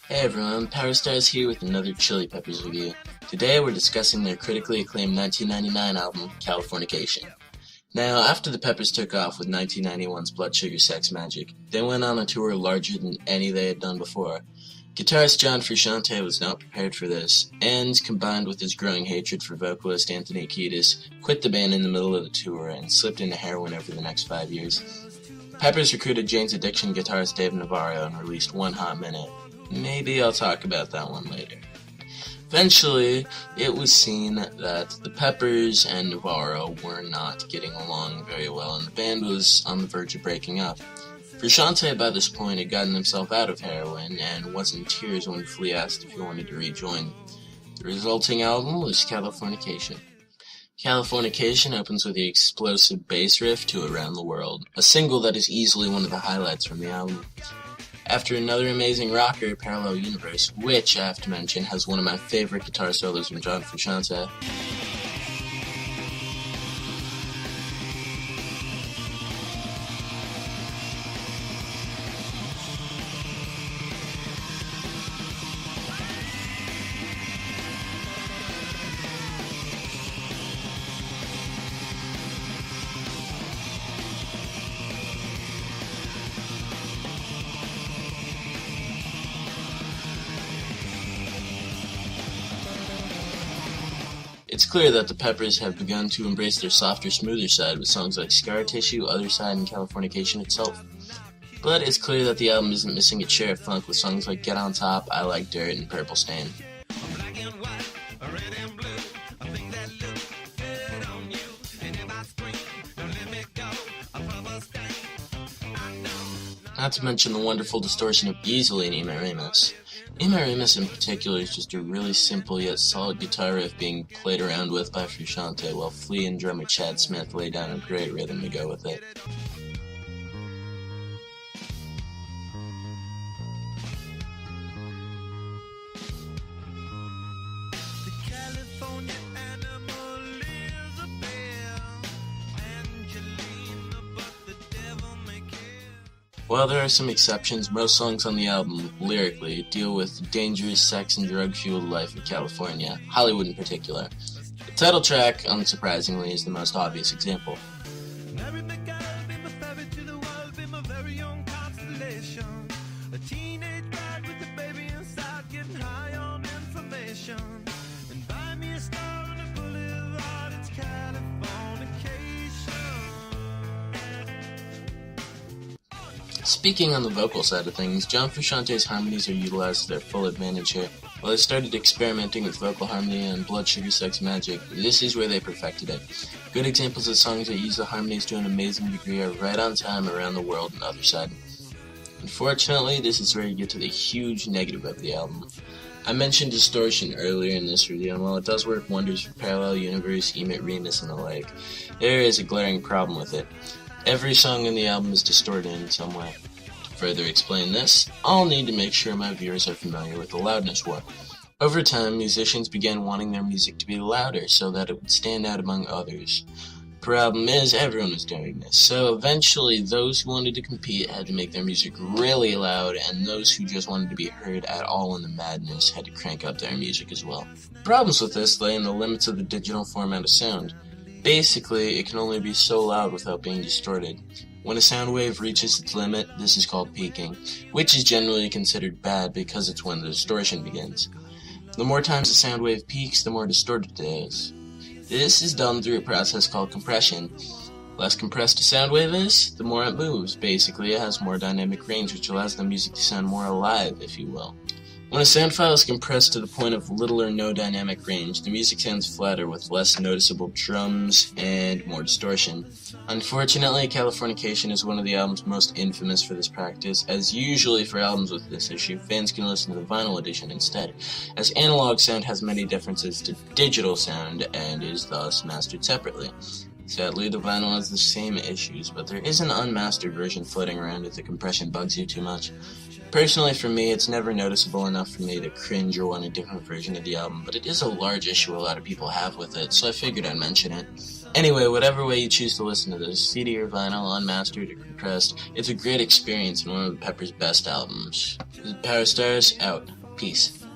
Hey everyone, Power Stars here with another Chili Peppers review. Today we're discussing their critically acclaimed 1999 album, Californication. Now, after the Peppers took off with 1991's Blood Sugar Sex Magik, they went on a tour larger than any they had done before. Guitarist John Frusciante was not prepared for this, and, combined with his growing hatred for vocalist Anthony Kiedis, quit the band in the middle of the tour and slipped into heroin over the next 5 years. Peppers recruited Jane's Addiction guitarist Dave Navarro and released One Hot Minute. Maybe I'll talk about that one later. Eventually, it was seen that the Peppers and Navarro were not getting along very well, and the band was on the verge of breaking up. Frusciante, by this point, had gotten himself out of heroin and was in tears when Flea asked if he wanted to rejoin. The resulting album was Californication. Californication opens with the explosive bass riff to Around the World, a single that is easily one of the highlights from the album. After another amazing rocker, Parallel Universe, which, I have to mention, has one of my favorite guitar solos from John Frusciante. It's clear that the Peppers have begun to embrace their softer, smoother side with songs like Scar Tissue, Other Side, and Californication itself. But it's clear that the album isn't missing its share of funk with songs like Get On Top, I Like Dirt, and Purple Stain. Not to mention the wonderful distortion of Easily in Ema Remus. Ema Remus in particular is just a really simple yet solid guitar riff being played around with by Frusciante, while Flea and drummer Chad Smith lay down a great rhythm to go with it. While there are some exceptions, most songs on the album, lyrically, deal with the dangerous sex and drug-fueled life of California, Hollywood in particular. The title track, unsurprisingly, is the most obvious example. Speaking on the vocal side of things, John Frusciante's harmonies are utilized to their full advantage here. While they started experimenting with vocal harmony on Blood Sugar Sex Magik, this is where they perfected it. Good examples of songs that use the harmonies to an amazing degree are Right on Time, Around the World, and Other Side. Unfortunately, this is where you get to the huge negative of the album. I mentioned distortion earlier in this review, and while it does work wonders for Parallel Universe, Ema Remus, and the like, there is a glaring problem with it. Every song in the album is distorted in some way. To further explain this, I'll need to make sure my viewers are familiar with the loudness war. Over time, musicians began wanting their music to be louder so that it would stand out among others. The problem is, everyone was doing this, so eventually those who wanted to compete had to make their music really loud, and those who just wanted to be heard at all in the madness had to crank up their music as well. Problems with this lay in the limits of the digital format of sound. Basically, it can only be so loud without being distorted. When a sound wave reaches its limit, this is called peaking, which is generally considered bad because it's when the distortion begins. The more times the sound wave peaks, the more distorted it is. This is done through a process called compression. Less compressed a sound wave is, the more it moves. Basically, it has more dynamic range, which allows the music to sound more alive, if you will. When a sound file is compressed to the point of little or no dynamic range, the music sounds flatter with less noticeable drums and more distortion. Unfortunately, Californication is one of the albums most infamous for this practice, as usually for albums with this issue, fans can listen to the vinyl edition instead, as analog sound has many differences to digital sound and is thus mastered separately. Sadly, the vinyl has the same issues, but there is an unmastered version floating around if the compression bugs you too much. Personally, for me, it's never noticeable enough for me to cringe or want a different version of the album, but it is a large issue a lot of people have with it, so I figured I'd mention it. Anyway, whatever way you choose to listen to this, CD or vinyl, unmastered or compressed, it's a great experience and one of the Peppers' best albums. Power Stars, out. Peace.